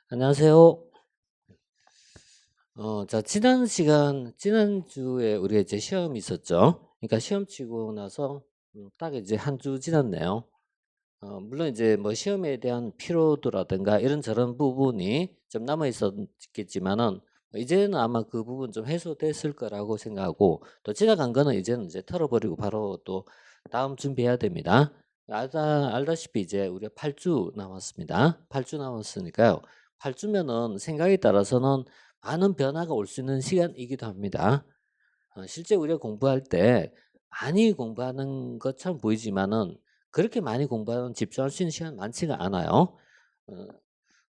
안녕하세요. 자, 지난주에 우리가 이제 시험이 있었죠. 그러니까 시험 치고 나서 딱 이제 한 주 지났네요. 물론 이제 뭐 시험에 대한 피로도라든가 이런저런 부분이 좀 남아 있었겠지만은 이제는 아마 그 부분 좀 해소됐을 거라고 생각하고, 또 지나간 거는 이제는 이제 털어버리고 바로 또 다음 준비해야 됩니다. 알다시피 이제 우리가 8주 남았습니다. 8주 남았으니까요. 8주면은 생각에 따라서는 많은 변화가 올 수 있는 시간이기도 합니다. 실제 우리가 공부할 때 많이 공부하는 것처럼 보이지만은 그렇게 많이 공부하는 집중할 수 있는 시간 많지가 않아요.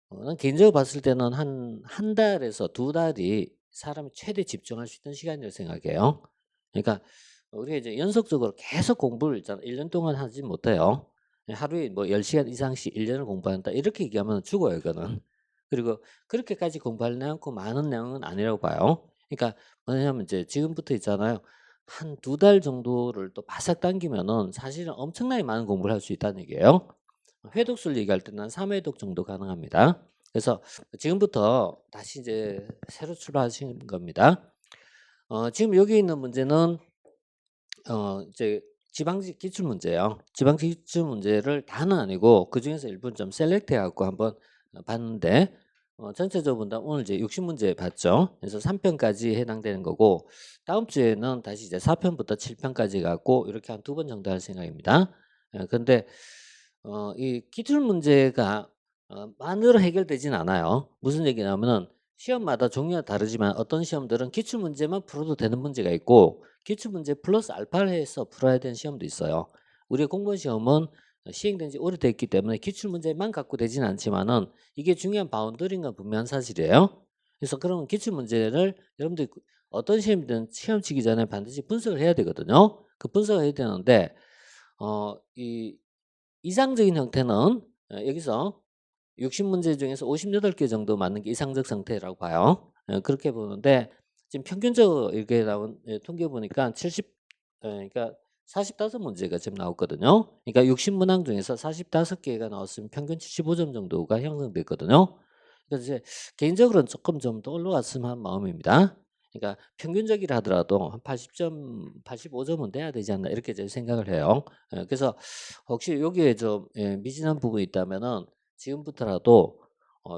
어 난 개인적으로 봤을 때는 한 달에서 두 달이 사람이 최대 집중할 수 있는 시간이라고 생각해요. 그러니까 우리가 이제 연속적으로 계속 공부를 일단 1년 동안 하지 못해요. 하루에 뭐 10 시간 이상씩 1 년을 공부한다 이렇게 얘기하면 죽어요 이거는. 그리고 그렇게까지 공부하지 않고 많은 양은 아니라고 봐요. 그러니까 뭐냐면 이제 지금부터 있잖아요. 한 두 달 정도를 또 바싹 당기면은 사실은 엄청나게 많은 공부를 할 수 있다는 얘기예요. 회독수를 얘기할 때는 한 3 회독 정도 가능합니다. 그래서 지금부터 다시 이제 새로 출발하시는 겁니다. 지금 여기 있는 문제는 이제 지방직 기출 문제예요. 지방직 기출 문제를 다는 아니고 그중에서 일부는 좀 셀렉트 해 갖고 한번 봤는데, 전체적으로 본다면 오늘 이제 60 문제 봤죠. 그래서 3 편까지 해당되는 거고, 다음 주에는 다시 이제 4 편부터 7 편까지 갖고 이렇게 한 두 번 정도 할 생각입니다. 근데 이 기출 문제가 만으로 해결되진 않아요. 무슨 얘기냐면은 시험마다 종류가 다르지만 어떤 시험들은 기출 문제만 풀어도 되는 문제가 있고 기출 문제 플러스 알파를 해서 풀어야 되는 시험도 있어요. 우리가 공무원 시험은 시행된 지 오래됐기 때문에 기출 문제만 갖고 되진 않지만은 이게 중요한 바운더리인 건 분명한 사실이에요. 그래서 그런 기출 문제를 여러분들이 어떤 시험이든 시험 치기 전에 반드시 분석을 해야 되거든요. 그 분석을 해야 되는데 이 이상적인 형태는 여기서 60 문제 중에서 58개 정도 맞는 게 이상적 상태라고 봐요. 그렇게 보는데 지금 평균적으로 이렇게 나온 통계 보니까 70 그러니까 45 문제가 지금 나왔거든요. 그러니까 60 문항 중에서 45 개가 나왔으면 평균 75점 정도가 형성됐거든요. 그래서 이제 개인적으로는 조금 좀 더 올라갔으면 하는 마음입니다. 그러니까 평균적이라 하더라도 한 80점, 85 점은 돼야 되지 않나 이렇게 이제 생각을 해요. 그래서 혹시 여기에 좀 미진한 부분이 있다면은 지금부터라도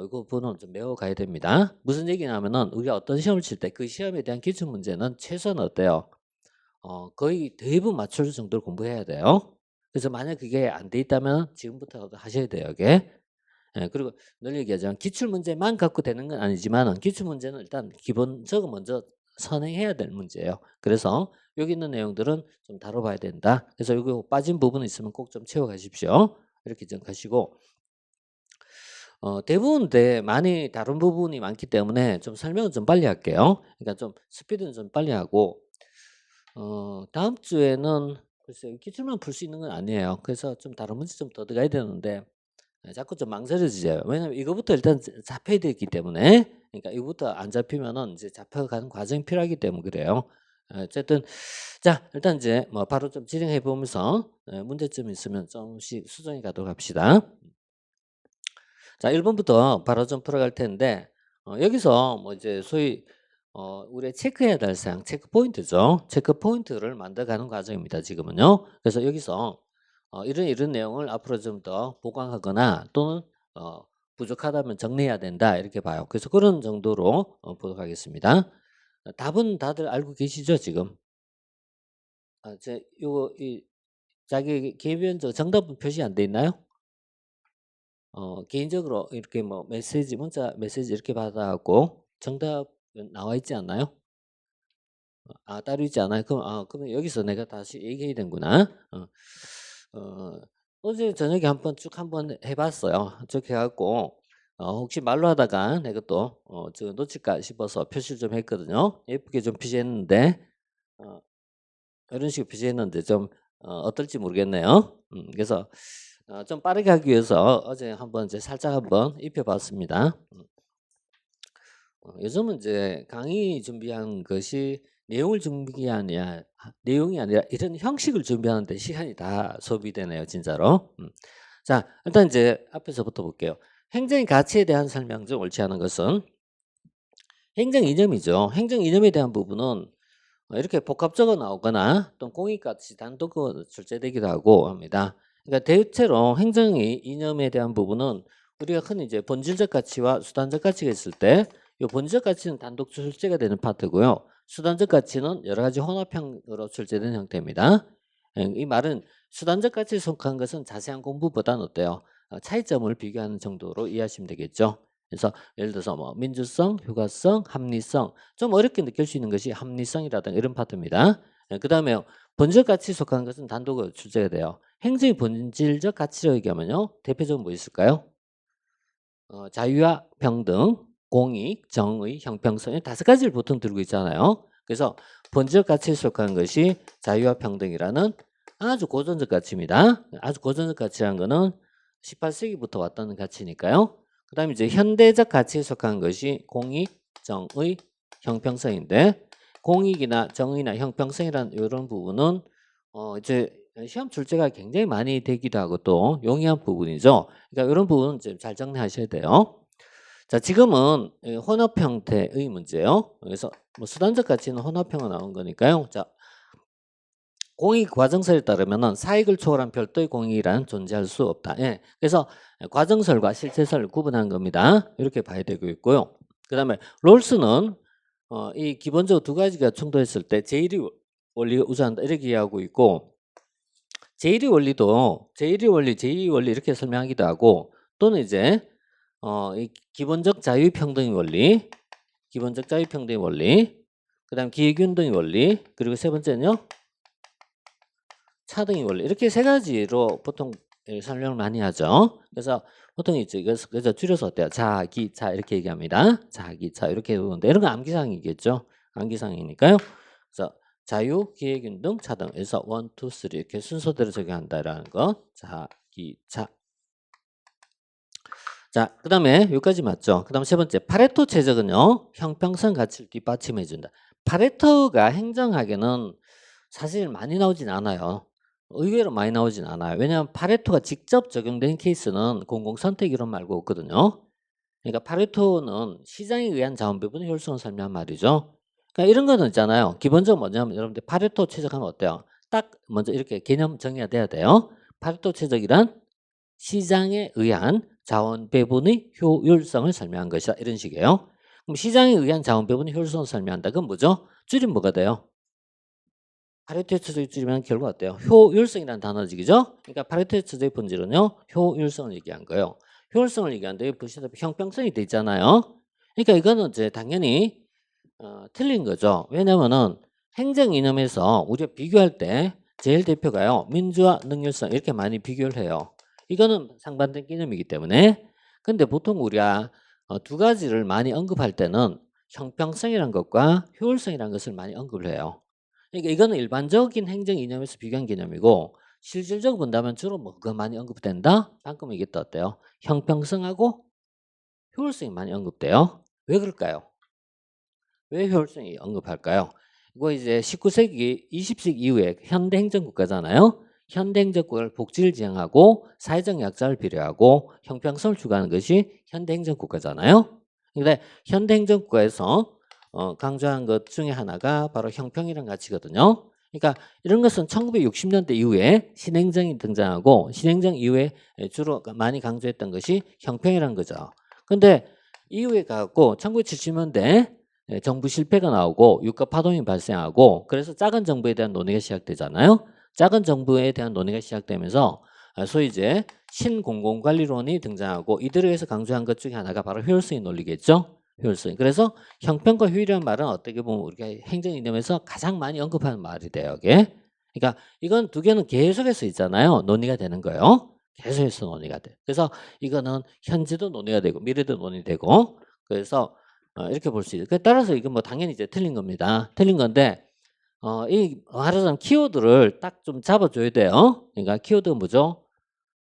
이거 부분은 좀 외워가야 됩니다. 무슨 얘기냐면은 우리가 어떤 시험을 칠 때 그 시험에 대한 기출 문제는 최소한 어때요? 거의 대부분 맞출 정도로 공부해야 돼요. 그래서 만약 그게 안 돼 있다면 지금부터라도 하셔야 돼요, 이게. 그리고 늘 얘기하지만 기출 문제만 갖고 되는 건 아니지만은 기출 문제는 일단 기본적으로 먼저 선행해야 될 문제예요. 그래서 여기 있는 내용들은 좀 다뤄봐야 된다. 그래서 요거 빠진 부분 있으면 꼭 좀 채워 가십시오. 이렇게 좀 가시고 대부분 많이 다룬 부분이 많기 때문에 좀 설명은 좀 빨리 할게요. 그러니까 좀 스피드는 좀 빨리 하고 다음 주에는 글쎄요. 기출만 풀 수 있는 건 아니에요. 그래서 좀 다른 문제 좀 더 들어가야 되는데 자꾸 좀 망설여지죠. 왜냐면 이거부터 일단 잡혀야 되기 때문에. 그러니까 이거부터 안 잡히면은 이제 잡혀가는 과정이 필요하기 때문에 그래요. 어쨌든 자 일단 이제 뭐 바로 좀 진행해 보면서 문제점이 있으면 조금씩 수정해 가도록 합시다. 자 1 번부터 바로 좀 풀어갈 텐데 여기서 뭐 이제 소위 우리가 체크해야 될 사항 체크 포인트죠. 체크 포인트를 만들어가는 과정입니다 지금은요. 그래서 여기서 이런 내용을 앞으로 좀 더 보강하거나 또는 어 부족하다면 정리해야 된다 이렇게 봐요. 그래서 그런 정도로 보도록 하겠습니다. 답은 다들 알고 계시죠 지금? 제 요거 이 자기 개별적 정답은 표시 안 돼 있나요? 개인적으로 이렇게 뭐 메시지 문자 메시지 이렇게 받아 갖고 정답은 나와 있지 않나요? 따로 있지 않아요? 그럼 여기서 내가 다시 얘기해야 되는구나. 어 어제 저녁에 한번 해 봤어요. 쭉 해 갖고 혹시 말로 하다가 내가 또 저 놓칠까 싶어서 표시를 좀 했거든요. 예쁘게 좀 표시했는데 어 이런 식으로 표시했는데 좀 어떨지 모르겠네요. 그래서 좀 빠르게 하기 위해서 어제 한번 이제 살짝 한번 입혀 봤습니다. 요즘은 이제 강의 준비한 것이 내용이 아니라 이런 형식을 준비하는 데 시간이 다 소비되네요 진짜로. 자 일단 이제 앞에서부터 볼게요. 행정의 가치에 대한 설명 중 옳지 않은 것은 행정 이념이죠. 행정 이념에 대한 부분은 이렇게 복합적으로 나오거나 또 공익같이 단독으로 출제되기도 하고 합니다. 그러니까 대체로 행정의 이념에 대한 부분은 우리가 흔히 이제 본질적 가치와 수단적 가치가 있을 때 이 본질적 가치는 단독 출제가 되는 파트고요. 수단적 가치는 여러 가지 혼합형으로 출제되는 형태입니다. 이 말은 수단적 가치에 속한 것은 자세한 공부보다는 어때요? 차이점을 비교하는 정도로 이해하시면 되겠죠. 그래서 예를 들어서 뭐 민주성, 효과성, 합리성 좀 어렵게 느낄 수 있는 것이 합리성이라든가 이런 파트입니다. 그 다음에 본질적 가치에 속한 것은 단독으로 출제가 돼요. 행정의 본질적 가치로 얘기하면요. 대표적으로 뭐 있을까요? 자유와 평등, 공익, 정의, 형평성 이 5가지를 보통 들고 있잖아요. 그래서 본질적 가치에 속한 것이 자유와 평등이라는 아주 고전적 가치입니다. 아주 고전적 가치라는 거는 18세기부터 왔다는 가치니까요. 그 다음에 이제 현대적 가치에 속한 것이 공익, 정의, 형평성인데 공익이나 정의나 형평성이라는 이런 부분은 이제 시험 출제가 굉장히 많이 되기도 하고 또 용이한 부분이죠. 그러니까 이런 부분은 좀 잘 정리하셔야 돼요. 자, 지금은 혼합 형태의 문제예요. 그래서 뭐 수단적 가치는 혼합형으로 나온 거니까요. 자, 공익 과정설에 따르면은 사익을 초월한 별도의 공익이란 존재할 수 없다. 예. 그래서 과정설과 실체설을 구분한 겁니다. 이렇게 봐야 되고 있고요. 그다음에 롤스는 이 기본적으로 2가지가 충돌했을 때 제1의 원리가 우선한다 이렇게 이해하고 있고 제1의 원리도 제1의 원리, 제2의 원리 이렇게 설명하기도 하고 또는 이제 이 기본적 자유평등의 원리, 기본적 자유평등의 원리, 그다음 기회균등의 원리, 그리고 세 번째는요. 차등의 원리 이렇게 3가지로 보통 설명을 많이 하죠. 그래서 보통 이제 그래서 줄여서 어때요? 자기차 이렇게 얘기합니다. 자기차 이렇게 보는데 이런 거 암기사항이겠죠. 암기사항이니까요. 그래서 자유, 기회균등, 차등 그래서 1, 2, 3 이렇게 순서대로 적용한다라는 거. 자기차. 자, 그 다음에 여기까지 맞죠? 그 다음 세 번째 파레토 최적은요. 형평성 가치를 뒷받침해 준다. 파레토가 행정학에는 사실 많이 나오진 않아요. 의외로 많이 나오진 않아요. 왜냐하면 파레토가 직접 적용된 케이스는 공공선택 이론 말고 없거든요. 그러니까 파레토는 시장에 의한 자원 배분 효율성을 설명한 말이죠. 그러니까 이런 거는 있잖아요. 기본적으로 뭐냐면 여러분들 파레토 최적하면 어때요? 딱 먼저 이렇게 개념 정리가 돼야 돼요. 파레토 최적이란 시장에 의한 자원 배분의 효율성을 설명한 것이다. 이런 식이에요. 그럼 시장에 의한 자원 배분의 효율성을 설명한다. 그건 뭐죠? 줄이면 뭐가 돼요? 파레토의 추적이 줄이면 결과 어때요? 효율성이라는 단어지기죠? 그러니까 파레토의 추적의 본질은요. 효율성을 얘기한 거예요. 효율성을 얘기하는데 여기 보시다시피 형평성이 돼 있잖아요. 그러니까 이거는 이제 당연히 틀린 거죠. 왜냐면은 행정 이념에서 우리가 비교할 때 제일 대표가요. 민주화 능률성 이렇게 많이 비교를 해요. 이거는 상반된 개념이기 때문에 근데 보통 우리가 2가지를 많이 언급할 때는 형평성이라는 것과 효율성이라는 것을 많이 언급을 해요. 그러니까 이거는 일반적인 행정 이념에서 비교한 개념이고 실질적으로 본다면 주로 뭐가 많이 언급된다? 방금 얘기했다 어때요? 형평성하고 효율성이 많이 언급돼요. 왜 그럴까요? 왜 효율성이 언급할까요? 이거 이제 19세기, 20세기 이후에 현대 행정국가잖아요. 현대 행정국가를 복지를 지향하고 사회적 약자를 배려하고 형평성을 추구하는 것이 현대 행정국가잖아요. 근데 현대 행정국가에서 강조한 것 중에 하나가 바로 형평이라는 가치거든요. 그러니까 이런 것은 1960년대 이후에 신행정이 등장하고 신행정 이후에 주로 많이 강조했던 것이 형평이라는 거죠. 근데 이후에 가고 1970년대 정부 실패가 나오고 유가 파동이 발생하고 그래서 작은 정부에 대한 논의가 시작되잖아요. 작은 정부에 대한 논의가 시작되면서 소위 이제 신공공관리론이 등장하고 이들에 의해서 강조한 것 중에 하나가 바로 효율성의 논리겠죠. 효율성. 그래서 형평과 효율이라는 말은 어떻게 보면 우리가 행정 이념에서 가장 많이 언급하는 말이 돼요. 이게. 그러니까 이건 2개는 계속해서 있잖아요. 논의가 되는 거예요. 계속해서 논의가 돼. 그래서 이거는 현재도 논의가 되고 미래도 논의되고 그래서 이렇게 볼 수 있어요. 따라서 이건 뭐 당연히 이제 틀린 겁니다. 틀린 건데 이 말하자면 키워드를 딱 좀 잡아줘야 돼요. 그러니까 키워드가 뭐죠?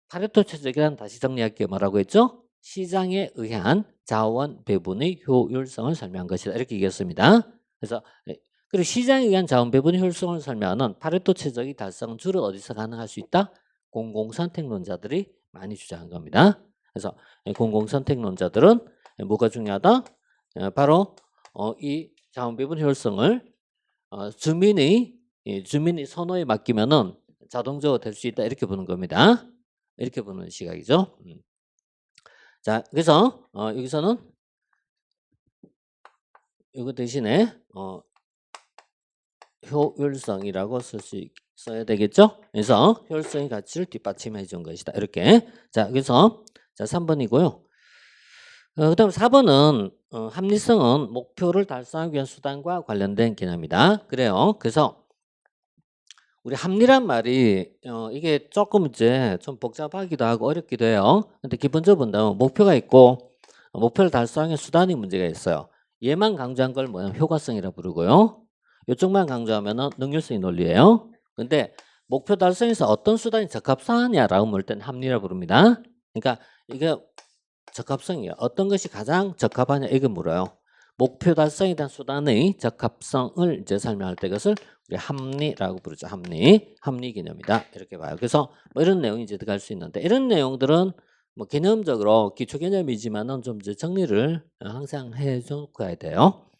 파레토 최적이란 다시 정리할게요. 뭐라고 했죠? 시장에 의한 자원 배분의 효율성을 설명한 것이다. 이렇게 얘기했습니다. 그래서 그리고 시장에 의한 자원 배분의 효율성을 설명하는 파레토 최적의 달성은 주로 어디서 가능할 수 있다? 공공선택론자들이 많이 주장한 겁니다. 그래서 공공선택론자들은 뭐가 중요하다? 바로 이 자원배분 효율성을 주민의 선호에 맡기면은 자동적으로 될 수 있다 이렇게 보는 겁니다. 이렇게 보는 시각이죠. 자, 그래서 여기서는 이거 대신에 효율성이라고 써야 되겠죠? 그래서 효율성의 가치를 뒷받침해 준 것이다. 이렇게. 자, 그래서 자, 3번이고요. 그다음 4번은 합리성은 목표를 달성하기 위한 수단과 관련된 개념이다. 그래요. 그래서 우리 합리란 말이 이게 조금 이제 좀 복잡하기도 하고 어렵기도 해요. 근데 기본적으로 본다면 목표가 있고 목표를 달성하기 위한 수단이 문제가 있어요. 얘만 강조한 걸 뭐냐 효과성이라 부르고요. 이쪽만 강조하면은 능률성의 논리예요. 근데 목표 달성에서 어떤 수단이 적합하냐라고 물을 때는 합리라 부릅니다. 그러니까 이게 적합성이에요. 어떤 것이 가장 적합하냐 이거 물어요. 목표 달성에 대한 수단의 적합성을 이제 설명할 때 그것을 우리 합리라고 부르죠. 합리 개념이다 이렇게 봐요. 그래서 뭐 이런 내용이 이제 들어갈 수 있는데 이런 내용들은 뭐 개념적으로 기초 개념이지만은 좀 이제 정리를 항상 해줘 가야 돼요.